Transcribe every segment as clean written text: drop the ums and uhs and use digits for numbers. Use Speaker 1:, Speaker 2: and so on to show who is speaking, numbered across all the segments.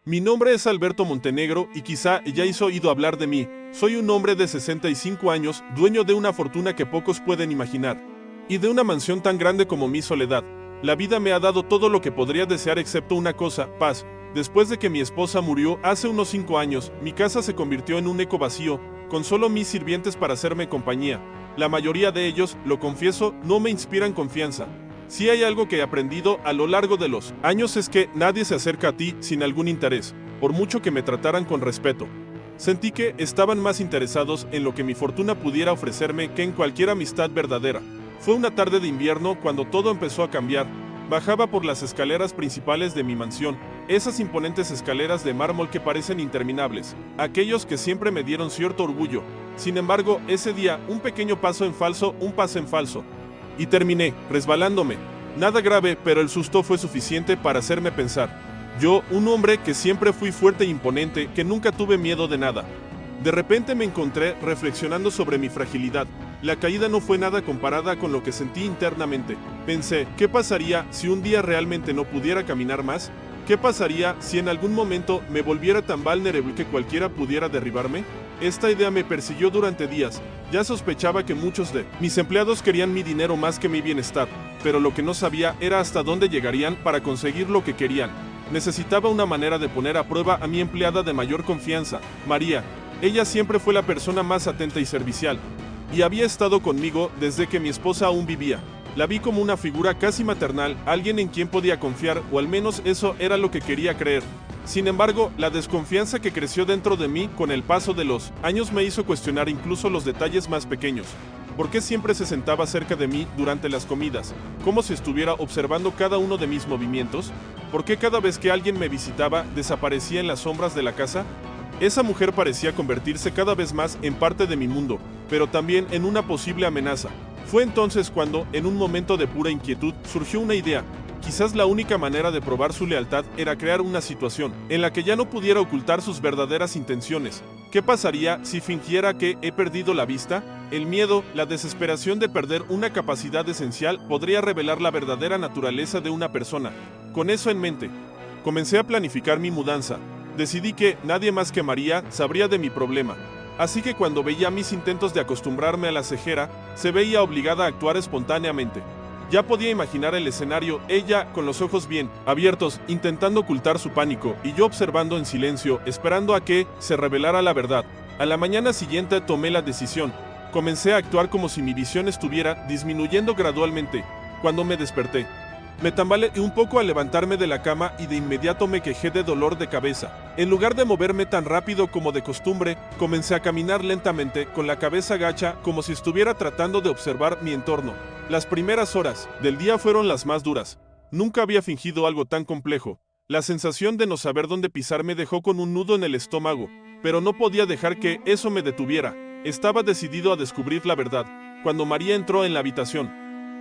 Speaker 1: Mi nombre es Alberto Montenegro y quizá ya hayas oído hablar de mí. Soy un hombre de 65 años, dueño de una fortuna que pocos pueden imaginar. Y de una mansión tan grande como mi soledad. La vida me ha dado todo lo que podría desear excepto una cosa, paz. Después de que mi esposa murió hace unos 5 años, mi casa se convirtió en un eco vacío, con solo mis sirvientes para hacerme compañía. La mayoría de ellos, lo confieso, no me inspiran confianza. Si hay algo que he aprendido a lo largo de los años es que nadie se acerca a ti sin algún interés, por mucho que me trataran con respeto. Sentí que estaban más interesados en lo que mi fortuna pudiera ofrecerme que en cualquier amistad verdadera. Fue una tarde de invierno cuando todo empezó a cambiar. Bajaba por las escaleras principales de mi mansión, esas imponentes escaleras de mármol que parecen interminables, aquellos que siempre me dieron cierto orgullo. Sin embargo, ese día, un pequeño paso en falso, un paso en falso. Y terminé, resbalándome. Nada grave, pero el susto fue suficiente para hacerme pensar. Yo, un hombre que siempre fui fuerte e imponente, que nunca tuve miedo de nada. De repente me encontré reflexionando sobre mi fragilidad. La caída no fue nada comparada con lo que sentí internamente. Pensé, ¿qué pasaría si un día realmente no pudiera caminar más? ¿Qué pasaría si en algún momento me volviera tan vulnerable que cualquiera pudiera derribarme? Esta idea me persiguió durante días. Ya sospechaba que muchos de mis empleados querían mi dinero más que mi bienestar, pero lo que no sabía era hasta dónde llegarían para conseguir lo que querían. Necesitaba una manera de poner a prueba a mi empleada de mayor confianza, María. Ella siempre fue la persona más atenta y servicial, y había estado conmigo desde que mi esposa aún vivía. La vi como una figura casi maternal, alguien en quien podía confiar, o al menos eso era lo que quería creer. Sin embargo, la desconfianza que creció dentro de mí con el paso de los años me hizo cuestionar incluso los detalles más pequeños. ¿Por qué siempre se sentaba cerca de mí durante las comidas, como si estuviera observando cada uno de mis movimientos? ¿Por qué cada vez que alguien me visitaba desaparecía en las sombras de la casa? Esa mujer parecía convertirse cada vez más en parte de mi mundo, pero también en una posible amenaza. Fue entonces cuando, en un momento de pura inquietud, surgió una idea. Quizás la única manera de probar su lealtad era crear una situación en la que ya no pudiera ocultar sus verdaderas intenciones. ¿Qué pasaría si fingiera que he perdido la vista? El miedo, la desesperación de perder una capacidad esencial podría revelar la verdadera naturaleza de una persona. Con eso en mente, comencé a planificar mi mudanza. Decidí que nadie más que María sabría de mi problema. Así que cuando veía mis intentos de acostumbrarme a la cejera, se veía obligada a actuar espontáneamente. Ya podía imaginar el escenario, ella con los ojos bien abiertos, intentando ocultar su pánico, y yo observando en silencio, esperando a que se revelara la verdad. A la mañana siguiente tomé la decisión. Comencé a actuar como si mi visión estuviera disminuyendo gradualmente. Cuando me desperté, me tambaleé un poco al levantarme de la cama y de inmediato me quejé de dolor de cabeza. En lugar de moverme tan rápido como de costumbre, comencé a caminar lentamente, con la cabeza gacha, como si estuviera tratando de observar mi entorno. Las primeras horas del día fueron las más duras. Nunca había fingido algo tan complejo. La sensación de no saber dónde pisar me dejó con un nudo en el estómago, pero no podía dejar que eso me detuviera. Estaba decidido a descubrir la verdad. Cuando María entró en la habitación,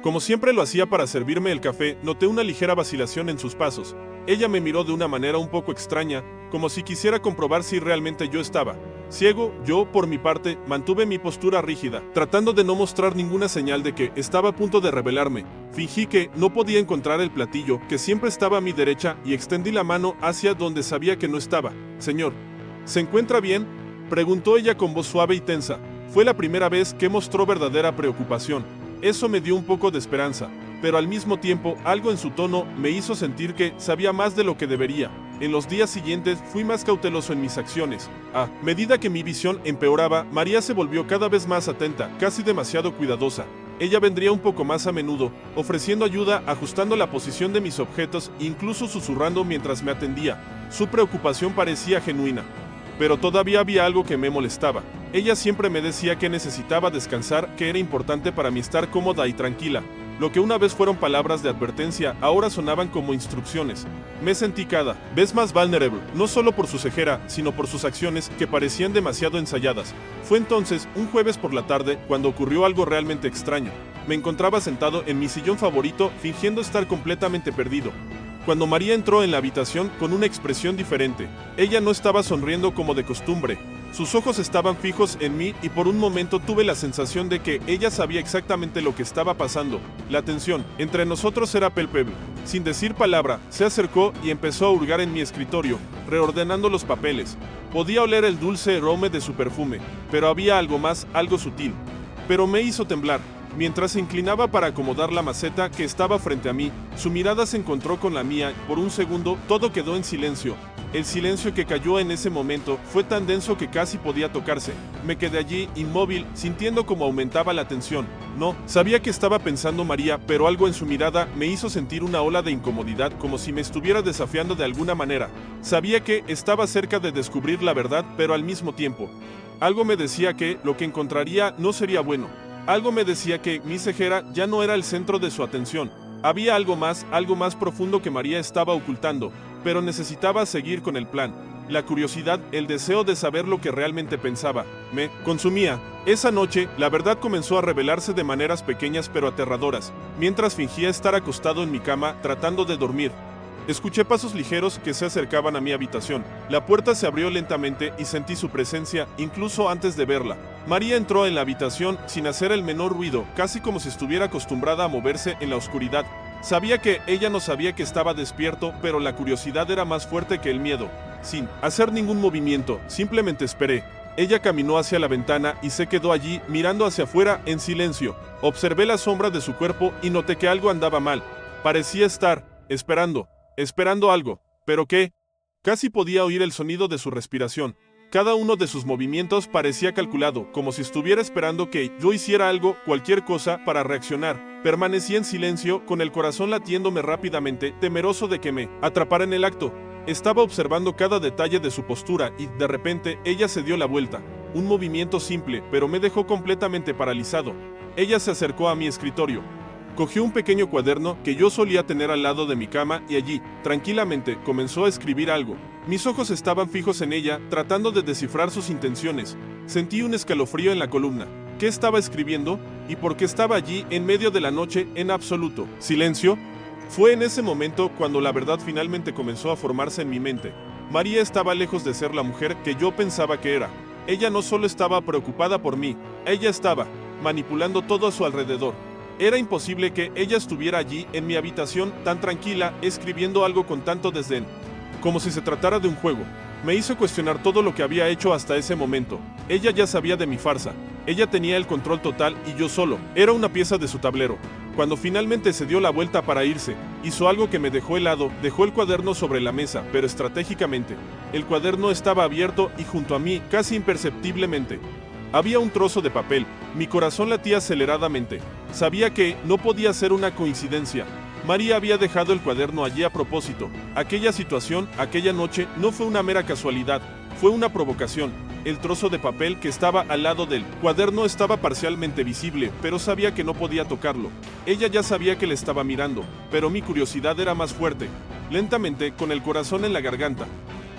Speaker 1: como siempre lo hacía para servirme el café, noté una ligera vacilación en sus pasos. Ella me miró de una manera un poco extraña, como si quisiera comprobar si realmente yo estaba ciego. Yo, por mi parte, mantuve mi postura rígida, tratando de no mostrar ninguna señal de que estaba a punto de revelarme. Fingí que no podía encontrar el platillo, que siempre estaba a mi derecha, y extendí la mano hacia donde sabía que no estaba. «Señor, ¿se encuentra bien?», preguntó ella con voz suave y tensa. Fue la primera vez que mostró verdadera preocupación. Eso me dio un poco de esperanza, pero al mismo tiempo, algo en su tono me hizo sentir que sabía más de lo que debería. En los días siguientes fui más cauteloso en mis acciones. A medida que mi visión empeoraba, María se volvió cada vez más atenta, casi demasiado cuidadosa. Ella vendría un poco más a menudo, ofreciendo ayuda, ajustando la posición de mis objetos, incluso susurrando mientras me atendía. Su preocupación parecía genuina. Pero todavía había algo que me molestaba. Ella siempre me decía que necesitaba descansar, que era importante para mí estar cómoda y tranquila. Lo que una vez fueron palabras de advertencia, ahora sonaban como instrucciones. Me sentí cada vez más vulnerable, no solo por su cejera, sino por sus acciones, que parecían demasiado ensayadas. Fue entonces, un jueves por la tarde, cuando ocurrió algo realmente extraño. Me encontraba sentado en mi sillón favorito, fingiendo estar completamente perdido, cuando María entró en la habitación con una expresión diferente. Ella no estaba sonriendo como de costumbre. Sus ojos estaban fijos en mí y por un momento tuve la sensación de que ella sabía exactamente lo que estaba pasando. La tensión entre nosotros era palpable. Sin decir palabra, se acercó y empezó a hurgar en mi escritorio, reordenando los papeles. Podía oler el dulce aroma de su perfume, pero había algo más, algo sutil. Pero me hizo temblar. Mientras se inclinaba para acomodar la maceta que estaba frente a mí, su mirada se encontró con la mía. Por un segundo, todo quedó en silencio. El silencio que cayó en ese momento fue tan denso que casi podía tocarse. Me quedé allí, inmóvil, sintiendo cómo aumentaba la tensión. No, sabía que estaba pensando María, pero algo en su mirada me hizo sentir una ola de incomodidad, como si me estuviera desafiando de alguna manera. Sabía que estaba cerca de descubrir la verdad, pero al mismo tiempo, algo me decía que lo que encontraría no sería bueno. Algo me decía que mi cejera ya no era el centro de su atención. Había algo más profundo que María estaba ocultando, pero necesitaba seguir con el plan. La curiosidad, el deseo de saber lo que realmente pensaba, me consumía. Esa noche, la verdad comenzó a revelarse de maneras pequeñas pero aterradoras, mientras fingía estar acostado en mi cama, tratando de dormir. Escuché pasos ligeros que se acercaban a mi habitación. La puerta se abrió lentamente y sentí su presencia, incluso antes de verla. María entró en la habitación sin hacer el menor ruido, casi como si estuviera acostumbrada a moverse en la oscuridad. Sabía que ella no sabía que estaba despierto, pero la curiosidad era más fuerte que el miedo. Sin hacer ningún movimiento, simplemente esperé. Ella caminó hacia la ventana y se quedó allí, mirando hacia afuera en silencio. Observé la sombra de su cuerpo y noté que algo andaba mal. Parecía estar esperando algo. ¿Pero qué? Casi podía oír el sonido de su respiración. Cada uno de sus movimientos parecía calculado, como si estuviera esperando que yo hiciera algo, cualquier cosa, para reaccionar. Permanecí en silencio, con el corazón latiéndome rápidamente, temeroso de que me atrapara en el acto. Estaba observando cada detalle de su postura y, de repente, ella se dio la vuelta. Un movimiento simple, pero me dejó completamente paralizado. Ella se acercó a mi escritorio. Cogió un pequeño cuaderno que yo solía tener al lado de mi cama y allí, tranquilamente, comenzó a escribir algo. Mis ojos estaban fijos en ella, tratando de descifrar sus intenciones. Sentí un escalofrío en la columna. ¿Qué estaba escribiendo? ¿Y por qué estaba allí, en medio de la noche, en absoluto silencio? Fue en ese momento cuando la verdad finalmente comenzó a formarse en mi mente. María estaba lejos de ser la mujer que yo pensaba que era. Ella no solo estaba preocupada por mí, ella estaba manipulando todo a su alrededor. Era imposible que ella estuviera allí en mi habitación tan tranquila, escribiendo algo con tanto desdén, como si se tratara de un juego. Me hizo cuestionar todo lo que había hecho hasta ese momento. Ella ya sabía de mi farsa. Ella tenía el control total y yo solo era una pieza de su tablero. Cuando finalmente se dio la vuelta para irse, hizo algo que me dejó helado. Dejó el cuaderno sobre la mesa, pero estratégicamente. El cuaderno estaba abierto y junto a mí, casi imperceptiblemente, había un trozo de papel. Mi corazón latía aceleradamente. Sabía que no podía ser una coincidencia. María había dejado el cuaderno allí a propósito. Aquella situación, aquella noche, no fue una mera casualidad, fue una provocación. El trozo de papel que estaba al lado del cuaderno estaba parcialmente visible, pero sabía que no podía tocarlo. Ella ya sabía que le estaba mirando, pero mi curiosidad era más fuerte. Lentamente, con el corazón en la garganta,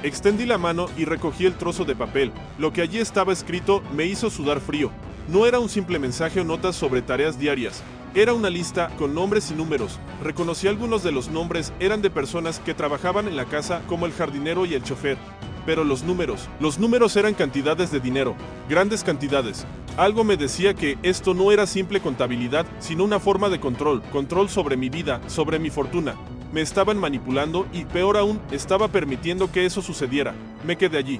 Speaker 1: extendí la mano y recogí el trozo de papel. Lo que allí estaba escrito me hizo sudar frío. No era un simple mensaje o notas sobre tareas diarias. Era una lista con nombres y números. Reconocí algunos de los nombres, eran de personas que trabajaban en la casa, como el jardinero y el chofer. Pero los números eran cantidades de dinero, grandes cantidades. Algo me decía que esto no era simple contabilidad, sino una forma de control sobre mi vida, sobre mi fortuna. Me estaban manipulando y, peor aún, estaba permitiendo que eso sucediera. Me quedé allí,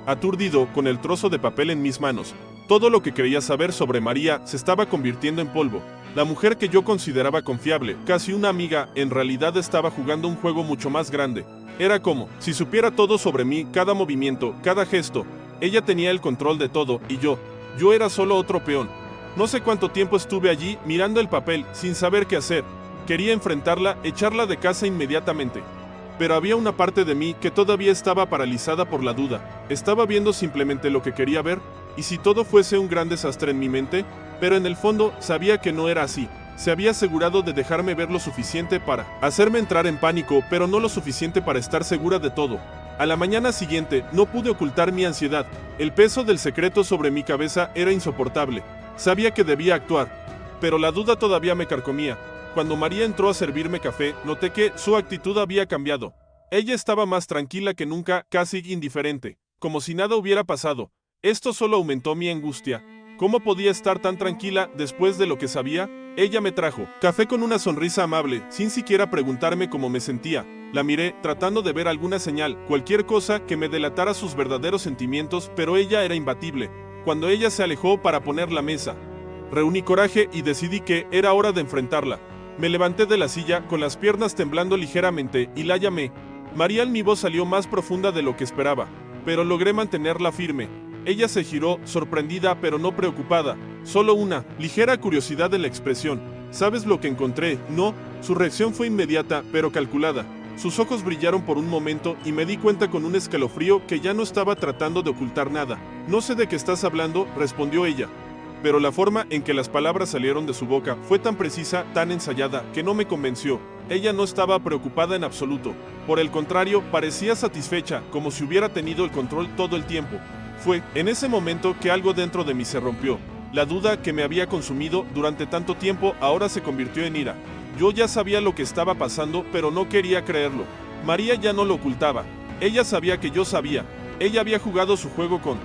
Speaker 1: aturdido, con el trozo de papel en mis manos. Todo lo que quería saber sobre María se estaba convirtiendo en polvo. La mujer que yo consideraba confiable, casi una amiga, en realidad estaba jugando un juego mucho más grande. Era como si supiera todo sobre mí, cada movimiento, cada gesto. Ella tenía el control de todo y yo era solo otro peón. No sé cuánto tiempo estuve allí mirando el papel, sin saber qué hacer. Quería enfrentarla, echarla de casa inmediatamente. Pero había una parte de mí que todavía estaba paralizada por la duda. Estaba viendo simplemente lo que quería ver, y si todo fuese un gran desastre en mi mente, pero en el fondo sabía que no era así. Se había asegurado de dejarme ver lo suficiente para hacerme entrar en pánico, pero no lo suficiente para estar segura de todo. A la mañana siguiente no pude ocultar mi ansiedad. El peso del secreto sobre mi cabeza era insoportable. Sabía que debía actuar, pero la duda todavía me carcomía. Cuando María entró a servirme café, noté que su actitud había cambiado. Ella estaba más tranquila que nunca, casi indiferente, como si nada hubiera pasado. Esto solo aumentó mi angustia. ¿Cómo podía estar tan tranquila después de lo que sabía? Ella me trajo café con una sonrisa amable, sin siquiera preguntarme cómo me sentía. La miré, tratando de ver alguna señal, cualquier cosa que me delatara sus verdaderos sentimientos, pero ella era imbatible. Cuando ella se alejó para poner la mesa, reuní coraje y decidí que era hora de enfrentarla. Me levanté de la silla, con las piernas temblando ligeramente, y la llamé. María, mi voz salió más profunda de lo que esperaba, pero logré mantenerla firme. Ella se giró, sorprendida pero no preocupada, solo una ligera curiosidad en la expresión. ¿Sabes lo que encontré? No. Su reacción fue inmediata, pero calculada. Sus ojos brillaron por un momento y me di cuenta con un escalofrío que ya no estaba tratando de ocultar nada. No sé de qué estás hablando, respondió ella. Pero la forma en que las palabras salieron de su boca fue tan precisa, tan ensayada, que no me convenció. Ella no estaba preocupada en absoluto. Por el contrario, parecía satisfecha, como si hubiera tenido el control todo el tiempo. Fue en ese momento que algo dentro de mí se rompió. La duda que me había consumido durante tanto tiempo ahora se convirtió en ira. Yo ya sabía lo que estaba pasando, pero no quería creerlo. María ya no lo ocultaba. Ella sabía que yo sabía. Ella había jugado su juego con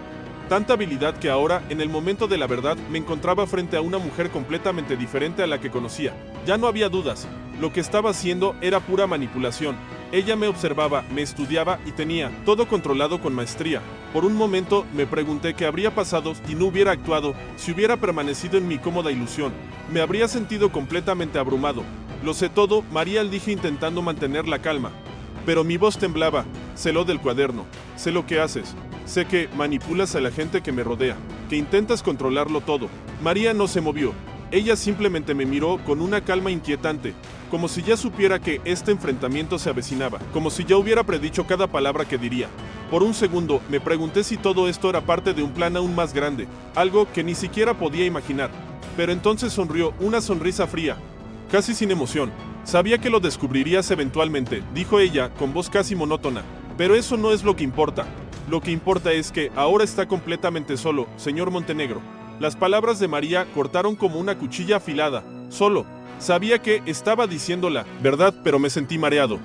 Speaker 1: tanta habilidad que ahora, en el momento de la verdad, me encontraba frente a una mujer completamente diferente a la que conocía. Ya no había dudas. Lo que estaba haciendo era pura manipulación. Ella me observaba, me estudiaba y tenía todo controlado con maestría. Por un momento me pregunté qué habría pasado si no hubiera actuado, si hubiera permanecido en mi cómoda ilusión. Me habría sentido completamente abrumado. Lo sé todo, María, dije intentando mantener la calma. Pero mi voz temblaba. Sé lo del cuaderno. Sé lo que haces. Sé que manipulas a la gente que me rodea, que intentas controlarlo todo. María no se movió. Ella simplemente me miró con una calma inquietante, como si ya supiera que este enfrentamiento se avecinaba, como si ya hubiera predicho cada palabra que diría. Por un segundo me pregunté si todo esto era parte de un plan aún más grande, algo que ni siquiera podía imaginar. Pero entonces sonrió, una sonrisa fría, casi sin emoción. Sabía que lo descubrirías eventualmente, dijo ella, con voz casi monótona. Pero eso no es lo que importa. Lo que importa es que ahora está completamente solo, señor Montenegro. Las palabras de María cortaron como una cuchilla afilada. Solo. Sabía que estaba diciendo la verdad, pero me sentí mareado.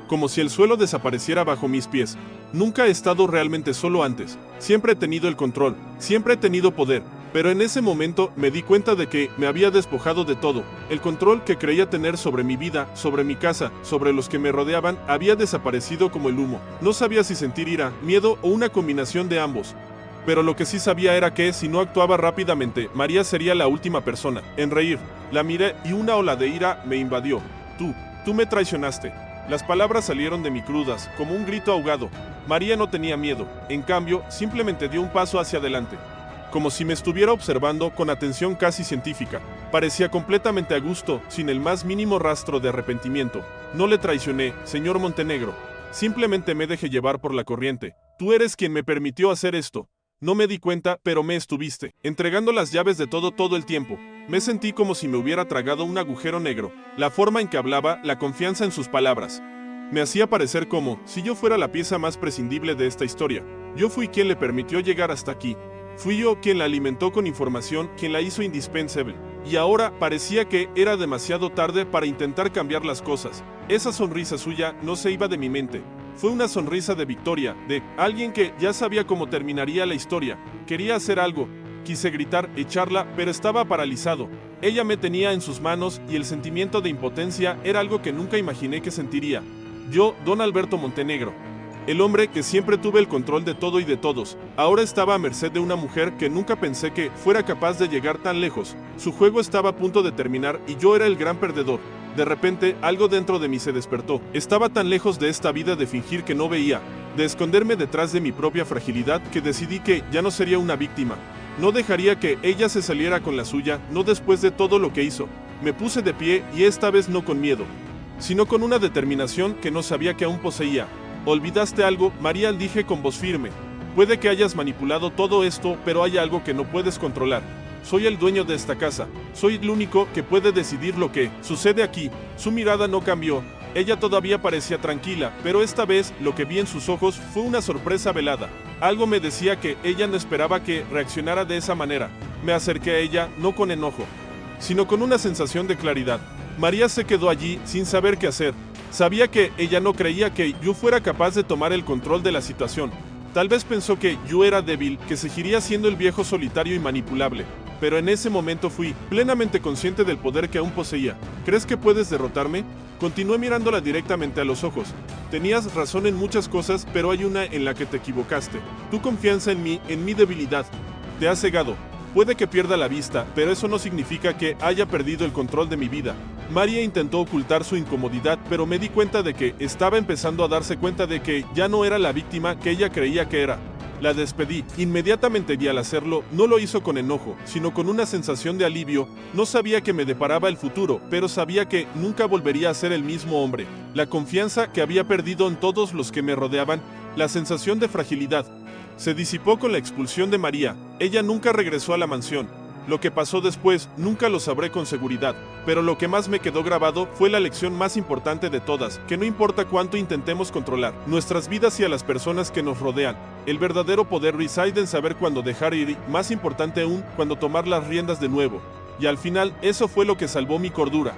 Speaker 1: Como si el suelo desapareciera bajo mis pies. Nunca he estado realmente solo antes. Siempre he tenido el control. Siempre he tenido poder. Pero en ese momento me di cuenta de que me había despojado de todo. El control que creía tener sobre mi vida, sobre mi casa, sobre los que me rodeaban, había desaparecido como el humo. No sabía si sentir ira, miedo o una combinación de ambos. Pero lo que sí sabía era que, si no actuaba rápidamente, María sería la última persona en reír. La miré y una ola de ira me invadió. Tú me traicionaste. Las palabras salieron de mí crudas, como un grito ahogado. María no tenía miedo. En cambio, simplemente dio un paso hacia adelante. Como si me estuviera observando con atención casi científica. Parecía completamente a gusto, sin el más mínimo rastro de arrepentimiento. No le traicioné, señor Montenegro. Simplemente me dejé llevar por la corriente. Tú eres quien me permitió hacer esto. No me di cuenta, pero me estuviste entregando las llaves de todo el tiempo. Me sentí como si me hubiera tragado un agujero negro. La forma en que hablaba, la confianza en sus palabras, me hacía parecer como si yo fuera la pieza más prescindible de esta historia. Yo fui quien le permitió llegar hasta aquí. Fui yo quien la alimentó con información, quien la hizo indispensable. Y ahora parecía que era demasiado tarde para intentar cambiar las cosas. Esa sonrisa suya no se iba de mi mente. Fue una sonrisa de victoria, de alguien que ya sabía cómo terminaría la historia. Quería hacer algo. Quise gritar, echarla, pero estaba paralizado. Ella me tenía en sus manos y el sentimiento de impotencia era algo que nunca imaginé que sentiría. Yo, don Alberto Montenegro, el hombre que siempre tuve el control de todo y de todos, ahora estaba a merced de una mujer que nunca pensé que fuera capaz de llegar tan lejos. Su juego estaba a punto de terminar y yo era el gran perdedor. De repente, algo dentro de mí se despertó. Estaba tan lejos de esta vida de fingir que no veía, de esconderme detrás de mi propia fragilidad, que decidí que ya no sería una víctima. No dejaría que ella se saliera con la suya, no después de todo lo que hizo. Me puse de pie y esta vez no con miedo, sino con una determinación que no sabía que aún poseía. Olvidaste algo, María, dije con voz firme. Puede que hayas manipulado todo esto, pero hay algo que no puedes controlar. Soy el dueño de esta casa. Soy el único que puede decidir lo que sucede aquí. Su mirada no cambió. Ella todavía parecía tranquila, pero esta vez lo que vi en sus ojos fue una sorpresa velada. Algo me decía que ella no esperaba que reaccionara de esa manera. Me acerqué a ella, no con enojo, sino con una sensación de claridad. María se quedó allí sin saber qué hacer. Sabía que ella no creía que yo fuera capaz de tomar el control de la situación. Tal vez pensó que yo era débil, que seguiría siendo el viejo solitario y manipulable. Pero en ese momento fui plenamente consciente del poder que aún poseía. ¿Crees que puedes derrotarme? Continué mirándola directamente a los ojos. Tenías razón en muchas cosas, pero hay una en la que te equivocaste. Tu confianza en mi debilidad. Te has cegado. Puede que pierda la vista, pero eso no significa que haya perdido el control de mi vida. María intentó ocultar su incomodidad, pero me di cuenta de que estaba empezando a darse cuenta de que ya no era la víctima que ella creía que era. La despedí inmediatamente y al hacerlo no lo hizo con enojo, sino con una sensación de alivio. No sabía que me deparaba el futuro, pero sabía que nunca volvería a ser el mismo hombre. La confianza que había perdido en todos los que me rodeaban, la sensación de fragilidad, se disipó con la expulsión de María. Ella nunca regresó a la mansión. Lo que pasó después nunca lo sabré con seguridad, pero lo que más me quedó grabado fue la lección más importante de todas, que no importa cuánto intentemos controlar nuestras vidas y a las personas que nos rodean, el verdadero poder reside en saber cuándo dejar ir y, más importante aún, cuándo tomar las riendas de nuevo. Y al final, eso fue lo que salvó mi cordura.